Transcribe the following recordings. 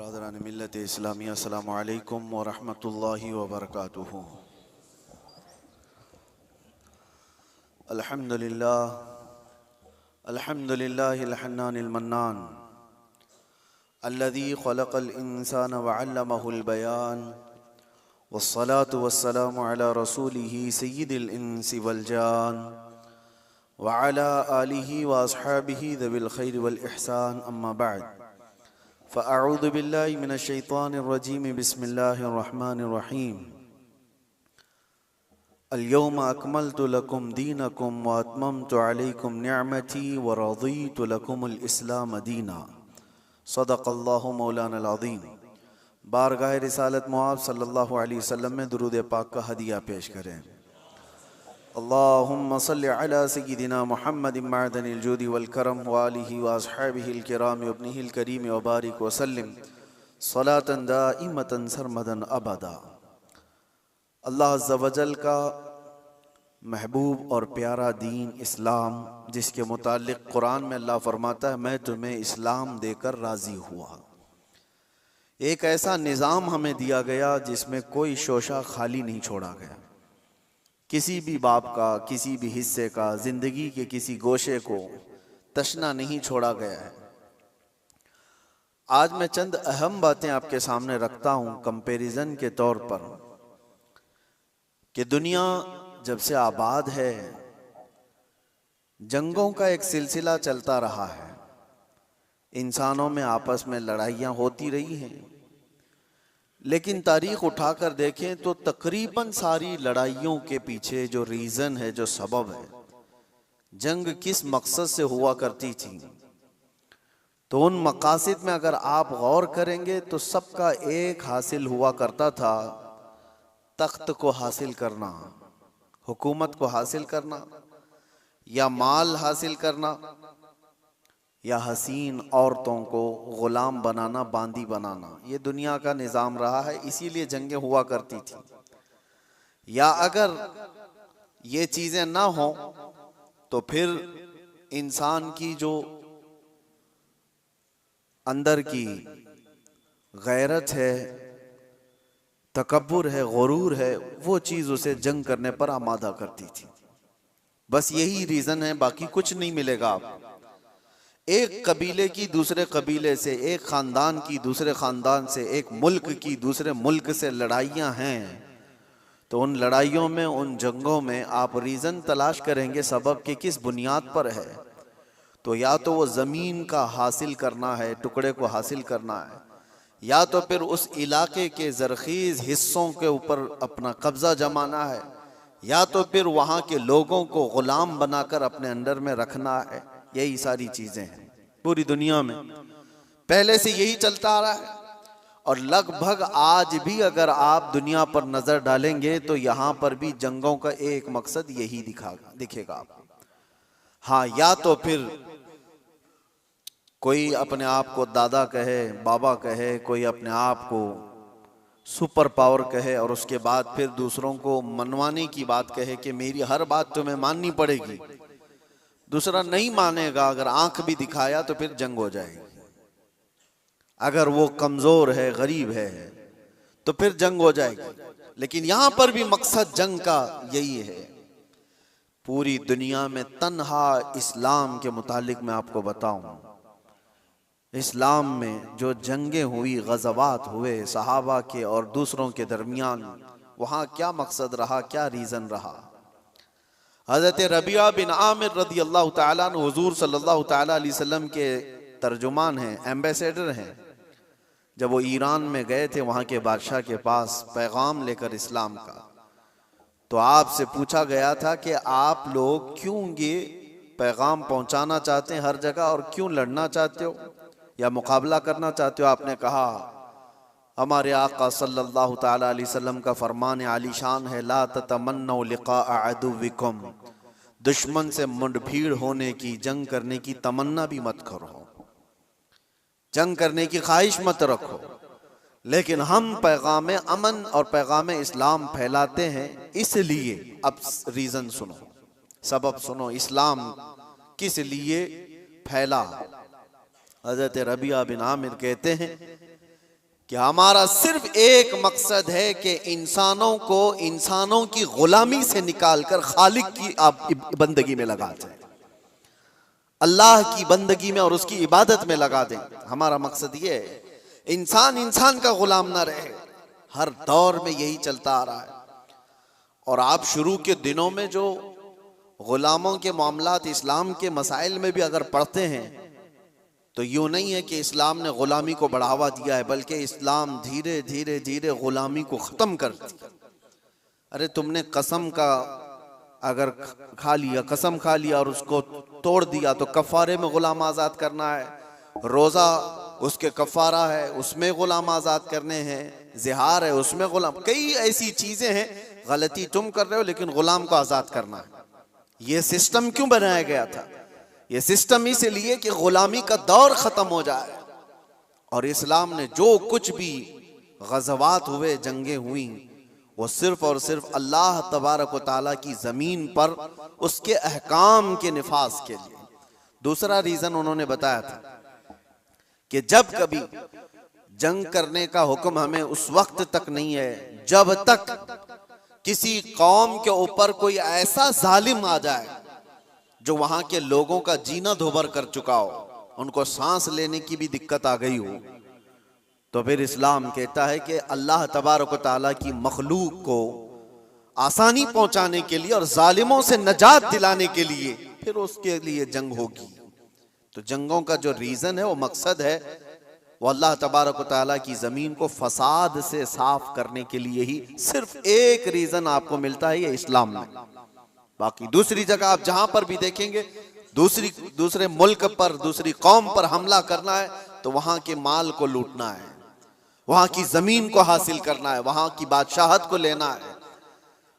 बरादरान मिल्लत इस्लामिया अस्सलामु अलैकुम व रहमतुल्लाहि व बरकातुहू। अल्हम्दुलिल्लाह अल्हम्दुलिल्लाहिल हन्नानिल मन्नान अल्लज़ी खलक़ल इंसान व अल्लमहुल बयान वस्सलातु वस्सलामु अला रसूलिही सय्यिदिल इंसी वल जान व अला आलिही व अस्हाबिही ज़विल खैरि वल इहसान अम्मा बअद फ़अऊज़ु बिल्लाहि मिनश शैतानिर रजीम बिस्मिल्लाहिर रहमानिर रहीम। अल-यौमा अकमलतु लकुम दीनकुम व अतममतु अलैकुम निअमती व रज़ीतु लकुमुल इस्लाम दीना। सदक़ल्लाहु मौलानल अज़ीम। बारगाह रिसालत मुआज़ सल्लल्लाहु अलैहि वसल्लम में दुरूद पाक का हदिया पेश करें। अल्लाहुम्मा सल्लि अला सय्यिदिना मुहम्मदिन मअदनिल जूदि वल करम व आलिहि व अस्हाबिहिल किराम व इब्निहिल करीम व बारिक व सल्लिम सलातन दाइमतन सरमदन अबदा। अल्लाह अज़्ज़ा व जल का महबूब और प्यारा दीन इस्लाम, जिसके मुताल्लिक़ कुरान में अल्लाह फरमाता है मैं तुम्हें इस्लाम देकर राज़ी हुआ। एक ऐसा निज़ाम हमें दिया गया जिसमें कोई शोशा खाली नहीं छोड़ा गया। किसी भी बाब का, किसी भी हिस्से का, जिंदगी के किसी गोशे को तशना नहीं छोड़ा गया है। आज मैं चंद अहम बातें आपके सामने रखता हूं कंपैरिजन के तौर पर कि दुनिया जब से आबाद है जंगों का एक सिलसिला चलता रहा है। इंसानों में आपस में लड़ाइयाँ होती रही हैं, लेकिन तारीख उठाकर देखें तो तकरीबन सारी लड़ाइयों के पीछे जो रीज़न है, जो सबब है, जंग किस मकसद से हुआ करती थी, तो उन मकासद में अगर आप गौर करेंगे तो सबका एक हासिल हुआ करता था, तख्त को हासिल करना, हुकूमत को हासिल करना, या माल हासिल करना, या हसीन औरतों को गुलाम बनाना, बांदी बनाना। ये दुनिया का निज़ाम रहा है, इसीलिए जंगें हुआ करती थी। या अगर ये चीज़ें ना हो तो फिर इंसान की जो अंदर की गैरत है, तकब्बुर है, गुरूर है, वो चीज़ उसे जंग करने पर आमादा करती थी। बस यही रीज़न है, बाकी कुछ नहीं मिलेगा आपको। एक कबीले की दूसरे कबीले से, एक ख़ानदान की दूसरे ख़ानदान से, एक मुल्क की दूसरे मुल्क से लड़ाइयाँ हैं, तो उन लड़ाइयों में, उन जंगों में आप रीज़न तलाश करेंगे सबब कि किस बुनियाद पर है। तो या तो वो ज़मीन का हासिल करना है, टुकड़े को हासिल करना है, या तो फिर उस इलाके के ज़रख़ीज़ हिस्सों के ऊपर अपना कब्ज़ा जमाना है, या तो फिर वहाँ के लोगों को ग़ुलाम बनाकर अपने अंडर में रखना है। यही सारी चीज़ें हैं पूरी दुनिया में, पहले से यही चलता आ रहा है। और लगभग आज भी अगर आप दुनिया पर नज़र डालेंगे तो यहाँ पर भी जंगों का एक मकसद यही दिखेगा आपको। हाँ, या तो फिर कोई अपने आप को दादा कहे, बाबा कहे, कोई अपने आप को सुपर पावर कहे, और उसके बाद फिर दूसरों को मनवाने की बात कहे कि मेरी हर बात तुम्हें माननी पड़ेगी। दूसरा नहीं मानेगा, अगर आंख भी दिखाया तो फिर जंग हो जाएगी। अगर वो कमजोर है, गरीब है, तो फिर जंग हो जाएगी। लेकिन यहां पर भी मकसद जंग का यही है। पूरी दुनिया में तन्हा इस्लाम के मुतालिक मैं आपको बताऊं, इस्लाम में जो जंगें हुई, गज़वात हुए सहाबा के और दूसरों के दरमियान, वहां क्या मकसद रहा, क्या रीज़न रहा। हज़रत रबिया बिन आमिर रज़ी अल्लाह ताला अन्हु हुज़ूर सल्लल्लाहु ताला अलैहि वसल्लम के तर्जुमान हैं, एम्बेसडर हैं। जब वो ईरान में गए थे वहाँ के बादशाह के पास पैगाम लेकर इस्लाम का, तो आपसे पूछा गया था कि आप लोग क्यों ये पैगाम पहुँचाना चाहते हैं हर जगह, और क्यों लड़ना चाहते हो या मुकाबला करना चाहते हो। आपने कहा हमारे आका सल्लल्लाहु ताला अलैहि वसल्लम का फरमान आलीशान है, ला ततमन्नौ लिक़ा अदुव्विकुम, दुश्मन से मुठभीड़ होने की, जंग करने की तमन्ना भी मत करो, जंग करने की ख्वाहिश मत रखो। लेकिन हम पैगाम अमन और पैगाम इस्लाम फैलाते हैं, इसलिए अब रीज़न सुनो, सबब सुनो, इस्लाम किस लिए फैला। हज़रत रबिया बिन आमिर कहते हैं कि हमारा सिर्फ एक मकसद है कि इंसानों को इंसानों की गुलामी से निकालकर खालिक की आप बंदगी में लगा दें, अल्लाह की बंदगी में और उसकी इबादत में लगा दें। हमारा मकसद ये है इंसान इंसान का गुलाम ना रहे। हर दौर में यही चलता आ रहा है। और आप शुरू के दिनों में जो गुलामों के मामलात इस्लाम के मसाइल में भी अगर पढ़ते हैं तो यूं नहीं है कि इस्लाम ने गुलामी को बढ़ावा दिया है, बल्कि इस्लाम धीरे धीरे धीरे गुलामी को ख़त्म कर दिया। अरे तुमने कसम का अगर खा लिया, कसम खा लिया और उसको तोड़ दिया तो कफ़ारे में गुलाम आज़ाद करना है, रोज़ा उसके कफ़ारा है उसमें गुलाम आज़ाद करने हैं, ज़िहार है उसमें गुलाम, कई ऐसी चीज़ें हैं। गलती तुम कर रहे हो लेकिन गुलाम को आज़ाद करना है। ये सिस्टम क्यों बनाया गया था? ये सिस्टम इसलिए कि गुलामी का दौर ख़त्म हो जाए। और इस्लाम ने जो कुछ भी गज़वात हुए, जंगें हुई, वो सिर्फ और सिर्फ अल्लाह तबारक व तआला की ज़मीन पर उसके अहकाम के निफाज के लिए। दूसरा रीज़न उन्होंने बताया था कि जब कभी जंग करने का हुक्म हमें उस वक्त तक नहीं है जब तक किसी कौम के ऊपर कोई ऐसा जालिम आ जाए जो वहां के लोगों का जीना धोबर कर चुका हो, उनको सांस लेने की भी दिक्कत आ गई हो, तो फिर इस्लाम कहता है कि अल्लाह तबारक व तआला की मखलूक को आसानी पहुंचाने के लिए और जालिमों से नजात दिलाने के लिए फिर उसके लिए जंग होगी। तो जंगों का जो रीजन है, वो मकसद है, वो अल्लाह तबारक व तआला की जमीन को फसाद से साफ करने के लिए ही सिर्फ एक रीजन आपको मिलता है, ये इस्लाम में। बाकी दूसरी जगह आप जहां पर भी देखेंगे दूसरे मुल्क पर, दूसरी कौम पर हमला करना है तो वहां के माल को लूटना है, वहां की जमीन को हासिल करना है, वहां की बादशाहत को लेना है,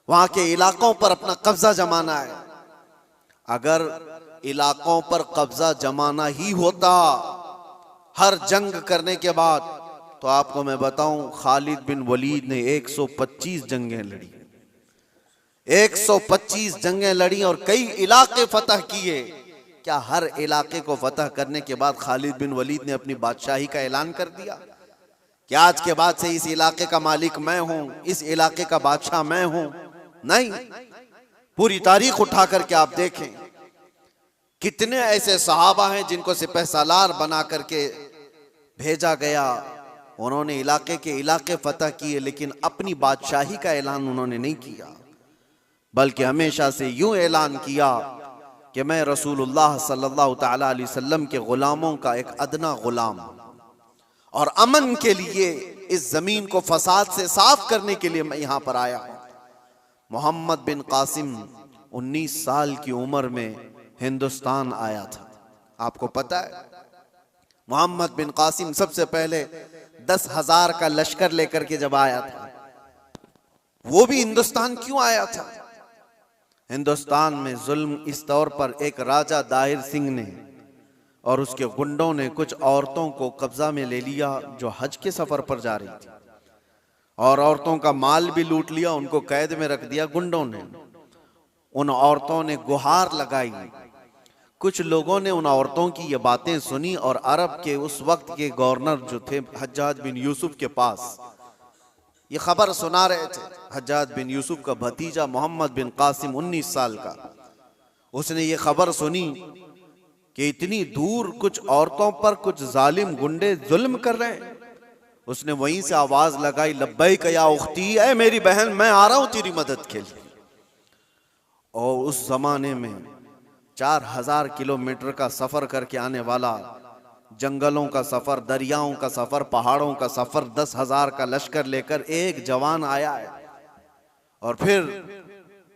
वहां के इलाकों पर अपना कब्जा जमाना है। अगर इलाकों पर कब्जा जमाना ही होता हर जंग करने के बाद, तो आपको मैं बताऊं खालिद बिन वलीद ने 125 जंगें लड़ी, 125 जंगें लड़ी और कई इलाके फतह किए। क्या हर इलाके को फतह करने के बाद खालिद बिन वलीद ने अपनी बादशाही का ऐलान कर दिया कि आज के बाद से इस इलाके का मालिक मैं हूं, इस इलाके का बादशाह मैं हूं? नहीं। पूरी तारीख उठा करके आप देखें कितने ऐसे सहाबा हैं जिनको सिपह सालार बना करके भेजा गया, उन्होंने इलाके के इलाके फतह किए, लेकिन अपनी बादशाही का ऐलान उन्होंने नहीं किया, बल्कि हमेशा से यूं ऐलान किया कि मैं रसूलुल्लाह सल्लल्लाहु तआला अलैहि वसल्लम के गुलामों का एक अदना गुलाम, और अमन के लिए इस जमीन को फसाद से साफ करने के लिए मैं यहां पर आया हूं। मोहम्मद बिन कासिम 19 साल की उम्र में हिंदुस्तान आया था। आपको पता है मोहम्मद बिन कासिम सबसे पहले 10,000 का लश्कर लेकर के जब आया था, वो भी हिंदुस्तान क्यों आया था? हिंदुस्तान में जुल्म इस तौर पर एक राजा दाहिर सिंह ने और उसके गुंडों ने कुछ औरतों को कब्जा में ले लिया जो हज के सफर पर जा रही थी, और औरतों का माल भी लूट लिया, उनको कैद में रख दिया गुंडों ने। उन औरतों ने गुहार लगाई। कुछ लोगों ने उन औरतों की ये बातें सुनी और अरब के उस वक्त के गवर्नर जो थे हज्जाज बिन यूसुफ के पास ये खबर सुना रहे थे। हज्जाज बिन यूसुफ का भतीजा मोहम्मद बिन कासिम 19 साल का, उसने ये खबर सुनी कि इतनी दूर कुछ औरतों पर कुछ जालिम गुंडे जुल्म कर रहे हैं। उसने वहीं से आवाज लगाई, लब्बैक या उख्ती, ऐ मेरी बहन मैं आ रहा हूं तेरी मदद के लिए। और उस जमाने में 4000 किलोमीटर का सफर करके आने वाला, जंगलों का सफर, दरियाओं का सफर, पहाड़ों का सफर, 10,000 का लश्कर लेकर एक जवान आया है। और फिर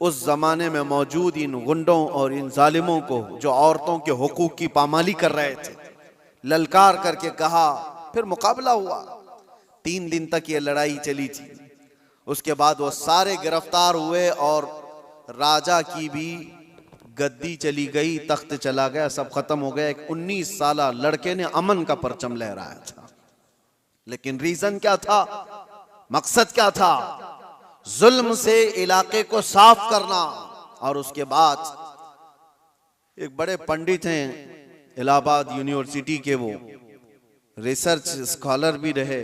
उस जमाने में मौजूद इन गुंडों और इन जालिमों को जो औरतों के हुकूक की पामाली कर रहे थे, ललकार करके कहा। फिर मुकाबला हुआ, 3 दिन तक ये लड़ाई चली थी। उसके बाद वो सारे गिरफ्तार हुए और राजा की भी गद्दी चली गई, तख्त चला गया, सब खत्म हो गया। एक 19 साला लड़के ने अमन का परचम लहराया था, लेकिन रीजन क्या था, मकसद क्या था? जुल्म से इलाके को साफ करना। और उसके बाद एक बड़े पंडित हैं इलाहाबाद यूनिवर्सिटी के, वो रिसर्च स्कॉलर भी रहे,